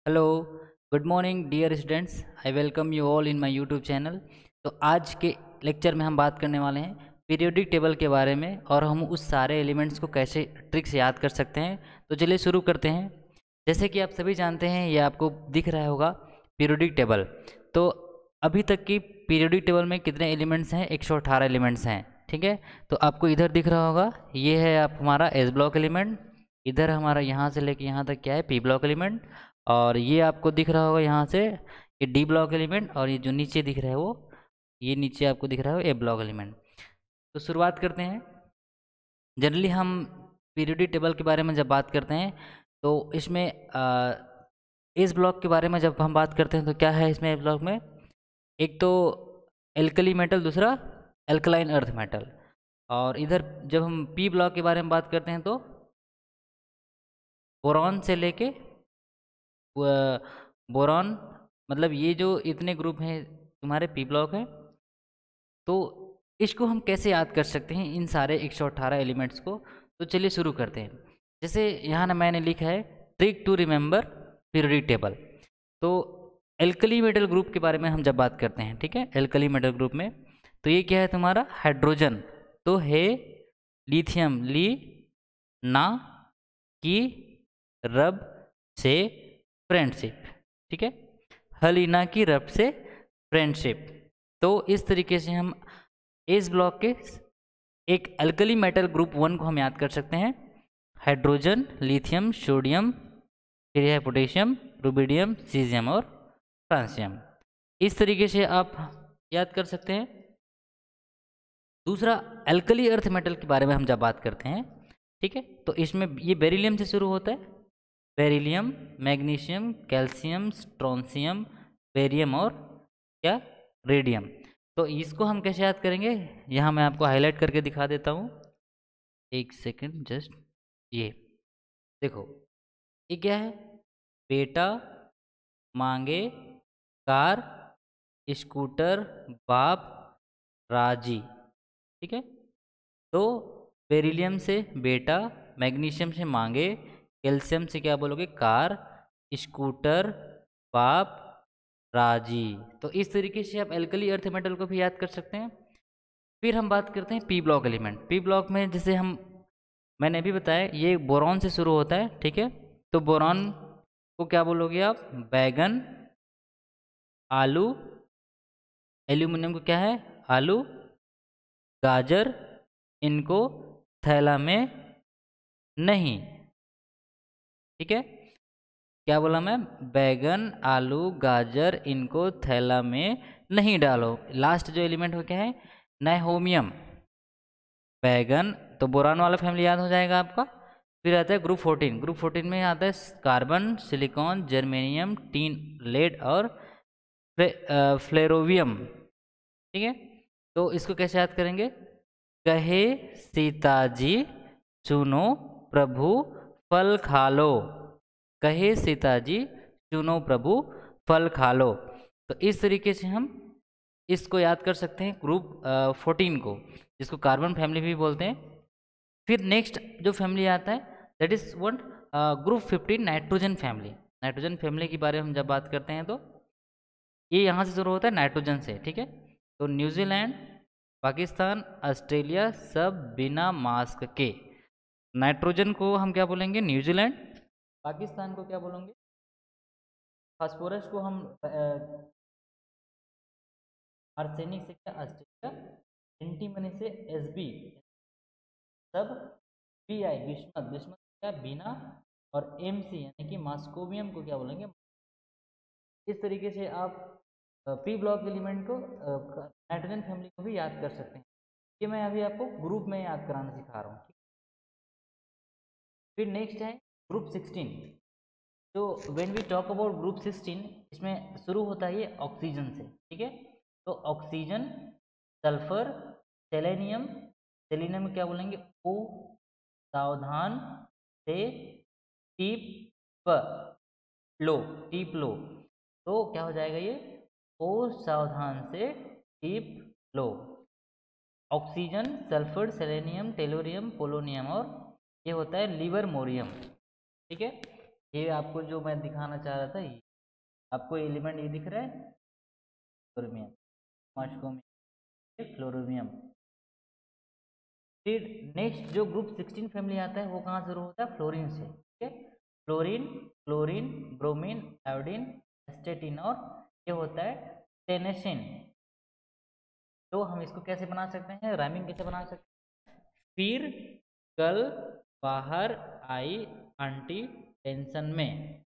Hello, good morning dear students. I welcome you all in my YouTube channel. तो आज के lecture में हम बात करने वाले हैं पीरियोडिक टेबल के बारे में और हम उस सारे एलिमेंट्स को कैसे ट्रिक से याद कर सकते हैं। तो चलिए शुरू करते हैं। जैसे कि आप सभी जानते हैं, ये आपको दिख रहा होगा पीरियोडिक टेबल। तो अभी तक की पीरियोडिक टेबल में कितने एलिमेंट्स हैं? 118 एलिमेंट्स हैं। ठीक है, तो आपको इधर दिख रहा होगा, ये है आप हमारा एस ब्लॉक एलिमेंट। इधर हमारा यहाँ से लेके यहाँ तक क्या है, पी ब्लॉक एलिमेंट। और ये आपको दिख रहा होगा यहाँ से ये डी ब्लॉक एलिमेंट, और ये जो नीचे दिख रहा है वो ये नीचे आपको दिख रहा है ए ब्लॉक एलिमेंट। तो शुरुआत करते हैं। जनरली हम पीरियोडिक टेबल के बारे में जब बात करते हैं तो इसमें इस ब्लॉक के बारे में जब हम बात करते हैं तो क्या है इसमें, इस ब्लॉक में एक तो एल्कली मेटल, दूसरा एल्कलाइन अर्थ मेटल। और इधर जब हम पी ब्लॉक के बारे में बात करते हैं तो बोरॉन से लेके बोरॉन, मतलब ये जो इतने ग्रुप हैं तुम्हारे पी ब्लॉक हैं। तो इसको हम कैसे याद कर सकते हैं इन सारे 118 एलिमेंट्स को? तो चलिए शुरू करते हैं। जैसे यहाँ ना मैंने लिखा है trick to remember periodic table. तो एल्कली मेटल ग्रुप के बारे में हम जब बात करते हैं, ठीक है, एल्कली मेटल ग्रुप में तो ये क्या है तुम्हारा हाइड्रोजन। तो है लिथियम, ली ना की रब से फ्रेंडशिप, ठीक है, हलीना की रब से फ्रेंडशिप। तो इस तरीके से हम इस ब्लॉक के एक अल्कली मेटल ग्रुप 1 को हम याद कर सकते हैं। हाइड्रोजन, लिथियम, सोडियम, फिर है पोटेशियम, रुबिडियम, सीजियम और फ्रांसियम। इस तरीके से आप याद कर सकते हैं। दूसरा अल्कली अर्थ मेटल के बारे में हम जब बात करते हैं, ठीक है, तो इसमें ये बेरिलियम से शुरू होता है। बेरिलियम, मैग्नीशियम, कैल्शियम, स्ट्रोंसियम, बेरियम और क्या, रेडियम। तो इसको हम कैसे याद करेंगे, यहाँ मैं आपको हाईलाइट करके दिखा देता हूँ। एक सेकंड जस्ट, ये देखो, ये क्या है, बेटा, मांगे, कार, स्कूटर, बाप, राजी, ठीक है। तो बेरिलियम से बेटा, मैग्नीशियम से मांगे, कैल्शियम से क्या बोलोगे, कार, स्कूटर, बाप, राजी। तो इस तरीके से आप एल्कली अर्थ मेटल को भी याद कर सकते हैं। फिर हम बात करते हैं P block element. P block में जैसे हम, मैंने अभी बताया ये बोरॉन से शुरू होता है, ठीक है। तो बोरॉन को क्या बोलोगे आप, बैगन, आलू, एल्यूमिनियम को क्या है, आलू, गाजर, इनको थैला में नहीं, ठीक है। क्या बोला मैं, बैगन, आलू, गाजर, इनको थैला में नहीं डालो। लास्ट जो एलिमेंट हो क्या है, नाइहोमियम, बैगन। तो बोरान वाला फैमिली याद हो जाएगा आपका। फिर आता है ग्रुप 14। ग्रुप 14 में आता है carbon, silicon, germanium, tin, lead और फ्लेरोवियम, ठीक है। तो इसको कैसे याद करेंगे, कहे सीताजी सुनो प्रभु फल खा लो, कहे सीताजी सुनो प्रभु फल खा लो। तो इस तरीके से हम इसको याद कर सकते हैं ग्रुप 14 को, जिसको कार्बन फैमिली भी बोलते हैं। फिर नेक्स्ट जो फैमिली आता है that is what, group 15 nitrogen family. Nitrogen family के बारे में हम जब बात करते हैं तो ये यहाँ से शुरू होता है नाइट्रोजन से, ठीक है। तो न्यूजीलैंड, पाकिस्तान, ऑस्ट्रेलिया सब बिना मास्क के। नाइट्रोजन को हम क्या बोलेंगे, न्यूजीलैंड। पाकिस्तान को क्या बोलेंगे, फास्फोरस को हम आर्सेनिक से क्या, ऑस्ट्रेलिया। एंटीमनी से एसबी, सब बी आई बिस्मत, बिस्मत क्या, बिना। और एम सी यानी कि मास्कोबियम को क्या बोलेंगे। इस तरीके से आप पी ब्लॉक एलिमेंट को, नाइट्रोजन फैमिली को भी याद कर सकते हैं। ये मैं अभी आपको ग्रुप में याद कराना सिखा रहा हूँ। फिर नेक्स्ट है ग्रुप 16। तो when we talk about group 16, इसमें शुरू होता है ये ऑक्सीजन से, ठीक है। तो ऑक्सीजन, सल्फर, सेलेनियम, सेलेनियम में क्या बोलेंगे, ओ, सावधान से, टीप लो, टीप लो। तो क्या हो जाएगा ये, ओ सावधान से टीप लो। Oxygen, sulphur, selenium, tellurium, polonium और ये होता है लिवर मोरियम, ठीक है। ये आपको जो मैं दिखाना चाह रहा था, ये आपको एलिमेंट ये दिख रहा है, क्रोमियम, फ्लोरोमियम। फिर नेक्स्ट जो ग्रुप 16 फैमिली आता है वो कहाँ से शुरू होता है, फ्लोरीन से, ठीक है। फ्लोरीन, क्लोरीन, ब्रोमीन, आयोडीन, एस्टेटिन और ये होता है टेनेसिन। तो हम इसको कैसे बना सकते हैं, राइमिंग कैसे बना सकते हैं, फिर कल बाहर आई आंटी टेंशन में।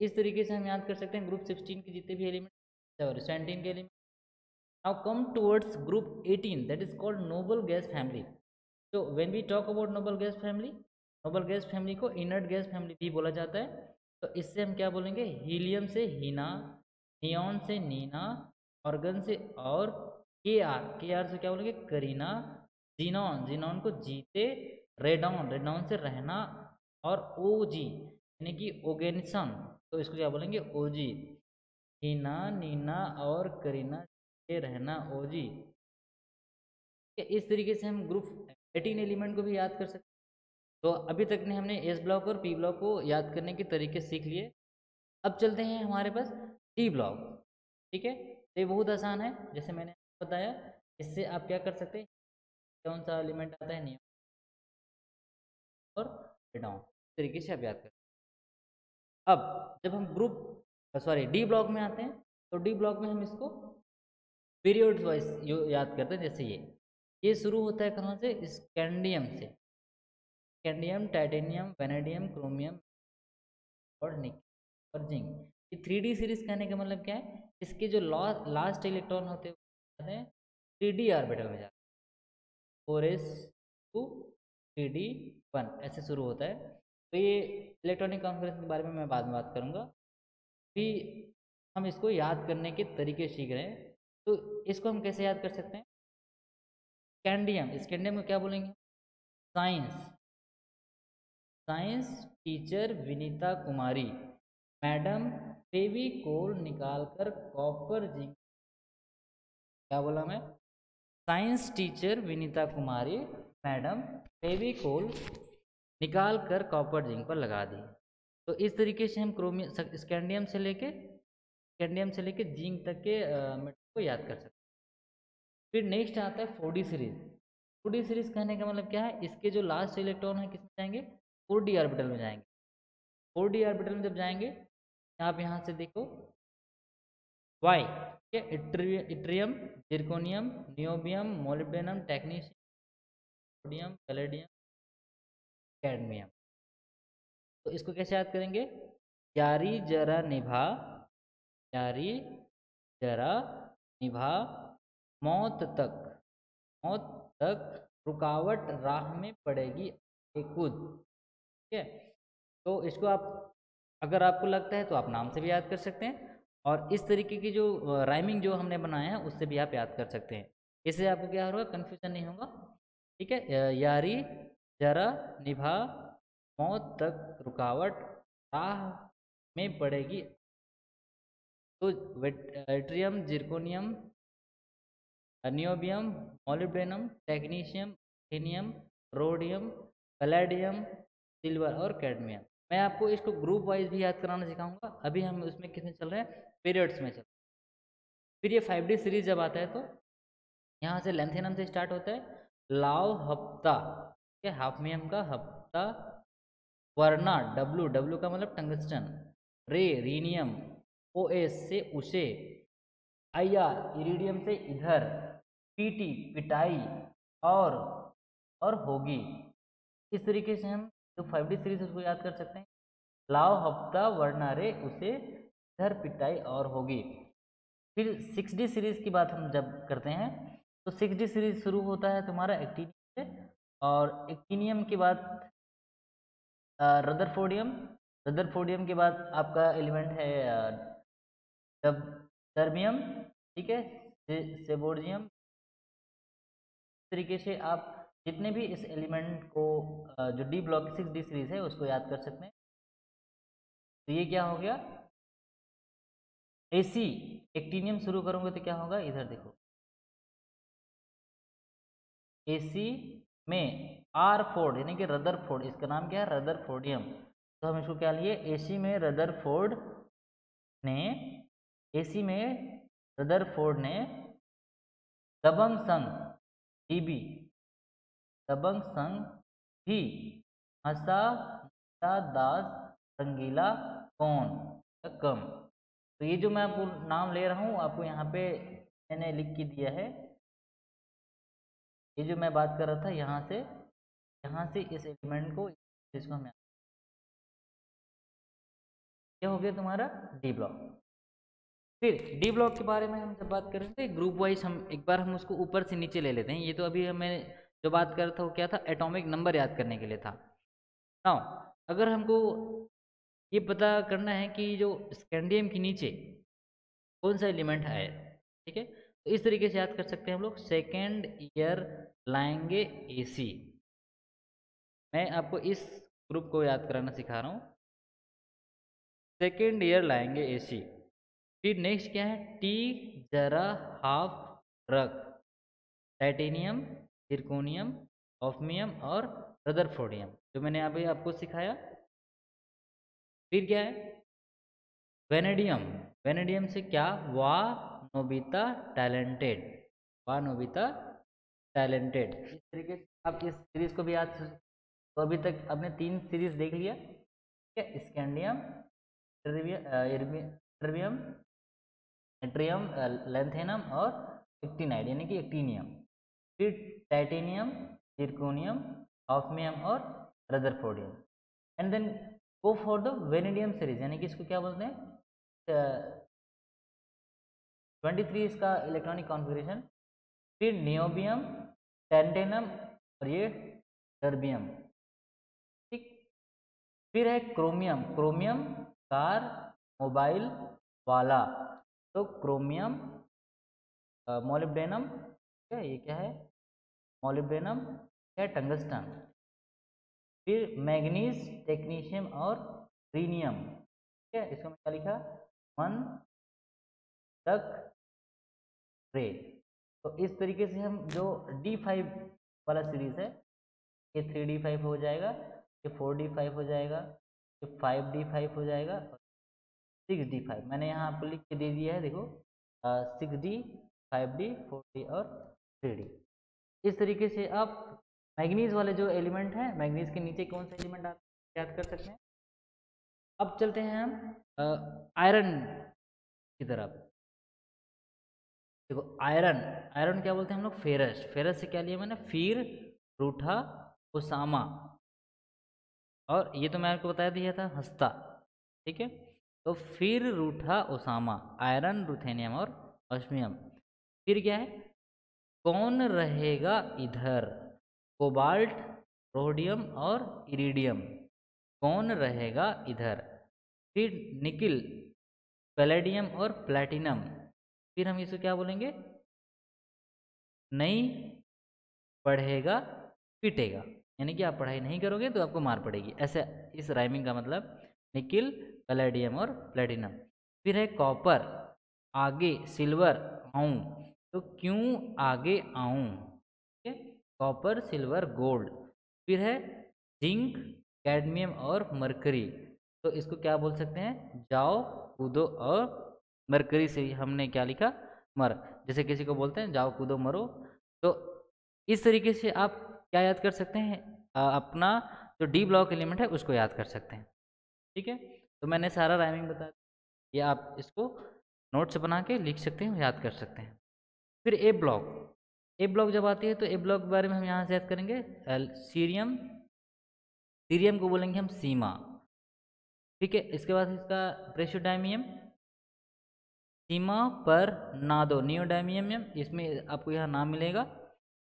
इस तरीके से हम याद कर सकते हैं ग्रुप 16 के जितने भी एलिमेंट और 17 के element. Now come towards group 18 that is called noble gas family. तो when we talk about noble gas family, noble gas family को इनर्ट गैस फैमिली भी बोला जाता है। तो इससे हम क्या बोलेंगे, हीलियम से हीना, नियॉन से नीना, ऑर्गन से और, के आर से क्या बोलेंगे, करीना, जीनॉन, जीनॉन को जीते, रेडॉन, रेडॉन से रहना, और ओ जी यानी कि ओगेनिसन, तो इसको क्या बोलेंगे, ओजी। हीना, नीना और करीना से रहना, ओजी। इस तरीके से हम ग्रुप 18 एलिमेंट को भी याद कर सकते हैं। तो अभी तक ने हमने एस ब्लॉक और पी ब्लॉक को याद करने के तरीके सीख लिए। अब चलते हैं हमारे पास डी ब्लॉक, ठीक है। तो ये बहुत आसान है, जैसे मैंने बताया, इससे आप क्या कर सकते हैं, कौन सा एलिमेंट आता है, नियम और डाउन, इस तरीके से आप याद कर। अब जब हम डी ब्लॉक में आते हैं, तो डी ब्लॉक में हम इसको पीरियड्स वाइज याद करते हैं। जैसे ये शुरू होता है कहाँ से, स्कैंडियम से, स्कैंडियम, टाइटेनियम, वेनेडियम, क्रोमियम और निकल और जिंक। ये 3D सीरीज कहने का मतलब क्या है, इसके जो लास्ट इलेक्ट्रॉन होते हैं 3D ऑर्बिटल में जाते हैं, 4s2 3D1 ऐसे शुरू होता है। तो ये इलेक्ट्रॉनिक कॉन्फ्रेंस के बारे में मैं बाद में बात करूँगा। अभी हम इसको याद करने के तरीके सीख रहे हैं। तो इसको हम कैसे याद कर सकते हैं, स्कैंडियम, स्कैंडियम को क्या बोलेंगे, साइंस, साइंस टीचर विनीता कुमारी, मैडम फेविकोल निकालकर कॉपर जिंक, क्या बोला मैं, साइंस टीचर विनीता कुमारी मैडम फेविकोल निकाल कर कॉपर जिंक पर लगा दी। तो इस तरीके से हम क्रोमियम, स्कैंडियम से लेके जिंक तक के मेटल को याद कर सकते हैं। फिर नेक्स्ट आता है 4D सीरीज। 4D सीरीज कहने का मतलब क्या है, इसके जो लास्ट इलेक्ट्रॉन है किस में जाएंगे, 4D ऑर्बिटल में जाएंगे। 4D ऑर्बिटल में जब जाएंगे, आप यहाँ से देखो वाई, ठीक है, yttrium, zirconium, niobium, molybdenum, technetium, sodium, palladium, cadmium. तो इसको कैसे याद करेंगे, यारी जरा निभा, यारी जरा निभा, मौत तक, मौत तक, रुकावट राह में पड़ेगी कूद, ठीक है। तो इसको आप, अगर आपको लगता है तो आप नाम से भी याद कर सकते हैं, और इस तरीके की जो राइमिंग जो हमने बनाया है उससे भी आप याद कर सकते हैं। इससे आपको क्या होगा, कन्फ्यूजन नहीं होगा, ठीक है। यारी जरा निभा, मौत तक, रुकावट राह में पड़ेगी। तो yttrium, zirconium, niobium, molybdenum, technetium, ruthenium, rhodium, palladium, silver और कैडमियम। मैं आपको इसको ग्रुप वाइज भी याद कराना सिखाऊंगा। अभी हम उसमें किस में चल रहे हैं, पीरियड्स में चल रहे हैं। फिर ये 5D सीरीज जब आता है तो यहाँ से लेंथेनम से स्टार्ट होता है, लाव हफ्ता, ठीक है, हाफमियम का हफ्ता, वर्ना, डब्लू, डब्लू का मतलब टंगस्टन, रे, रीनियम, ओ एस से उसे, आई आर, इरिडियम से इधर, पीटी, पिटाई, और होगी। इस तरीके से हम जो 5D सीरीज उसको याद कर सकते हैं, लाव हफ्ता, वर्ना, रे, उसे, इधर, पिटाई और होगी। फिर 6D सीरीज की बात हम जब करते हैं, तो 6D सीरीज शुरू होता है तुम्हारा एक्टिनियम से, और एक्टिनियम के बाद रदरफोर्डियम, रदरफोर्डियम के बाद आपका एलिमेंट है जब टर्बियम, ठीक है, सेबोर्जियम। इस तरीके से आप जितने भी इस एलिमेंट को जो डी ब्लॉक 6D सीरीज है उसको याद कर सकते हैं। तो ये क्या हो गया, एसी, एक्टिनियम शुरू करूंगा तो क्या होगा, इधर देखो, एसी में आर फोर्ड यानी कि रदरफोर्ड, इसका नाम क्या है, रदरफोर्डियम, तो हम इसको क्या लिए, एसी में रदरफोर्ड ने एसी में रदरफोर्ड ने दबंग संग डीबी दबंग संग भी हंसा दास रंगीला कौन कम। तो ये जो मैं आपको नाम ले रहा हूँ, आपको यहाँ पे मैंने लिख के दिया है। ये जो मैं बात कर रहा था यहाँ से इस एलिमेंट को, इसको हम क्या हो गया तुम्हारा डी ब्लॉक। फिर डी ब्लॉक के बारे में हम जब बात कर रहे थे ग्रुप वाइज, हम एक बार हम उसको ऊपर से नीचे ले लेते हैं। ये तो अभी हमें जो बात कर रहा था वो क्या था, एटॉमिक नंबर याद करने के लिए था। नाउ अगर हमको ये पता करना है कि जो स्कैंडियम के नीचे कौन सा एलिमेंट है, ठीक है, तो इस तरीके से याद कर सकते हैं हम लोग। सेकेंड ईयर लाएंगे एसी, मैं आपको इस ग्रुप को याद कराना सिखा रहा हूँ। सेकेंड ईयर लाएंगे एसी। फिर नेक्स्ट क्या है, टी जरा हाफ रख, टाइटेनियम, जिरकोनियम, ऑफ्मियम और रदरफोर्डियम, जो मैंने अभी आपको सिखाया। फिर क्या है, वेनेडियम, वेनेडियम से क्या, वाह नोबिता टैलेंटेड, वाह नोबिता टैलेंटेड। इस तरीके से आप इस सीरीज को भी याद, तो अभी तक आपने 3 सीरीज देख लिया, ठीक है, स्कैंडियम, ट्रिवियम, एट्रियम, लेंथेनम और एक्टिनाइड यानी कि एक्टिनियम। फिर टाइटेनियम, जिरकोनियम, ऑफ्मियम और rutherfordium. And then go for the vanadium series, यानी कि इसको क्या बोलते हैं, 23 इसका इलेक्ट्रॉनिक कॉन्फ़िगरेशन। फिर नियोबियम, टेंटेनम और ये टर्बियम, ठीक। फिर है क्रोमियम, क्रोमियम कार मोबाइल वाला, तो क्रोमियम, मोलिब्डेनम, क्या ये क्या है, मोलिब्डेनम क्या, टंगस्टन। फिर मैग्नीज, टेक्नीशियम और रीनियम, ठीक है, इसको मैं क्या लिखा, मन तक रे। तो इस तरीके से हम जो D5 वाला सीरीज है, ये 3D5 हो जाएगा, ये 4D5 हो जाएगा, ये 5D5 हो जाएगा और 6D5 मैंने यहाँ आपको लिख के दे दिया है, देखो 6D, 5D, 4D और 3D। इस तरीके से आप मैग्नीज वाले जो एलिमेंट हैं, मैग्नीज के नीचे कौन सा एलिमेंट आप याद कर सकते हैं। अब चलते हैं हम आयरन की तरफ। देखो आयरन, आयरन क्या बोलते हैं हम लोग, फेरस, फेरस से क्या लिया मैंने, फिर, रूठा, उसामा, और ये तो मैं आपको बता दिया था, हंसता, ठीक है। तो फिर रूठा उसामा, आयरन, रुथेनियम और ऑस्मियम। फिर क्या है, कौन रहेगा इधर, कोबाल्ट, रोडियम और इरिडियम, कौन रहेगा इधर। फिर निकिल, पैलेडियम और प्लैटिनम। फिर हम इसे क्या बोलेंगे, नहीं पढ़ेगा पीटेगा, यानी कि आप पढ़ाई नहीं करोगे तो आपको मार पड़ेगी, ऐसे इस राइमिंग का मतलब निकिल, पैलेडियम और प्लैटिनम। फिर है कॉपर, आगे, सिल्वर, आऊं, तो क्यों आगे आऊं, ठीक है, कॉपर, सिल्वर, गोल्ड। फिर है जिंक, कैडमियम और मरकरी, तो इसको क्या बोल सकते हैं, जाओ कूदो और मरकरी से हमने क्या लिखा, मर, जैसे किसी को बोलते हैं जाओ कूदो मरो। तो इस तरीके से आप क्या याद कर सकते हैं, अपना जो डी ब्लॉक एलिमेंट है उसको याद कर सकते हैं, ठीक है। तो मैंने सारा राइमिंग बता दिया, या आप इसको नोट्स बना के लिख सकते हैं, याद कर सकते हैं। फिर ए ब्लॉक, ए ब्लॉक जब आती है तो ए ब्लॉक के बारे में हम यहाँ से याद करेंगे, सीरियम, सीरियम को बोलेंगे हम सीमा, ठीक है। इसके बाद इसका प्रेशोडाइमियम, सीमा पर नादो, नियोडाइमियम, इसमें आपको यहाँ नाम मिलेगा,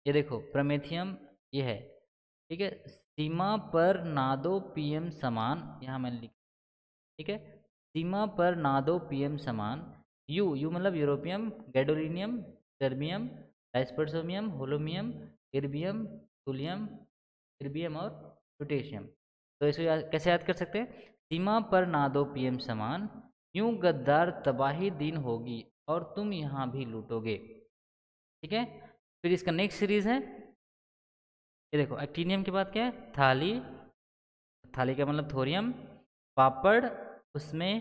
ये देखो प्रमेथियम, ये है, ठीक है। सीमा पर नादो पीएम समान, यहाँ मैंने लिखा, ठीक है, सीमा पर नादो पीएम समान। यू मतलब europium, gadolinium, terbium, dysprosium, holmium, erbium, thulium, erbium और पोटेशियम। तो इसको कैसे याद कर सकते हैं, सीमा पर नादो पीएम समान, यूं गद्दार तबाही दिन होगी और तुम यहाँ भी लूटोगे, ठीक है। फिर इसका नेक्स्ट सीरीज है, ये देखो एक्टिनियम के बाद क्या है, थाली, थाली का मतलब थोरियम, पापड़ उसमें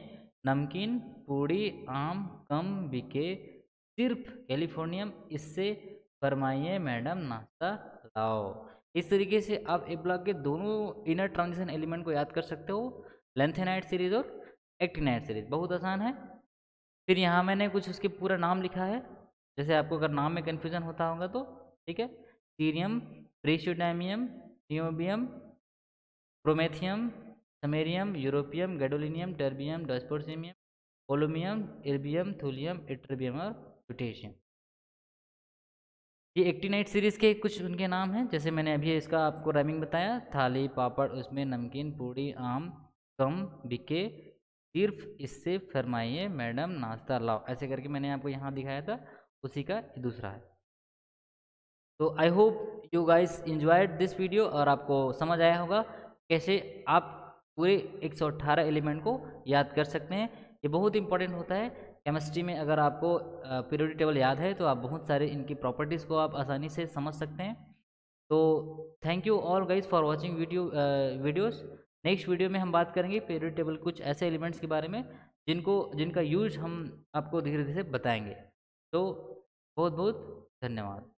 नमकीन पूड़ी आम कम बिके सिर्फ कैलिफोर्नियम, इससे फरमाइए मैडम नाश्ता लाओ। इस तरीके से आप ए ब्लॉक के दोनों इनर ट्रांजिशन एलिमेंट को याद कर सकते हो, लेंथेनाइट सीरीज और एक्टिनाइट सीरीज, बहुत आसान है। फिर यहाँ मैंने कुछ उसके पूरा नाम लिखा है, जैसे आपको अगर नाम में कन्फ्यूजन होता होगा तो ठीक है। Cerium, praseodymium, niobium, promethium, samarium, europium, gadolinium, terbium, dysprosium, holmium, erbium, thulium, ytterbium और लुटेशियम। ये एक्टिनाइट सीरीज़ के कुछ उनके नाम हैं, जैसे मैंने अभी इसका आपको राइमिंग बताया, थाली पापड़ उसमें नमकीन पूड़ी आम कम बिके सिर्फ इससे फरमाइए मैडम नाश्ता लाओ, ऐसे करके मैंने आपको यहाँ दिखाया था, उसी का दूसरा है। तो I hope you guys enjoyed this video, और आपको समझ आया होगा कैसे आप पूरे 118 एलिमेंट को याद कर सकते हैं। ये बहुत इंपॉर्टेंट होता है केमिस्ट्री में। अगर आपको पीरियोडिक टेबल याद है तो आप बहुत सारे इनकी प्रॉपर्टीज़ को आप आसानी से समझ सकते हैं। तो thank you all guys for watching videos. Next video में हम बात करेंगे पीरियोडिक टेबल कुछ ऐसे एलिमेंट्स के बारे में जिनका यूज हम आपको धीरे धीरे बताएंगे। तो बहुत बहुत धन्यवाद।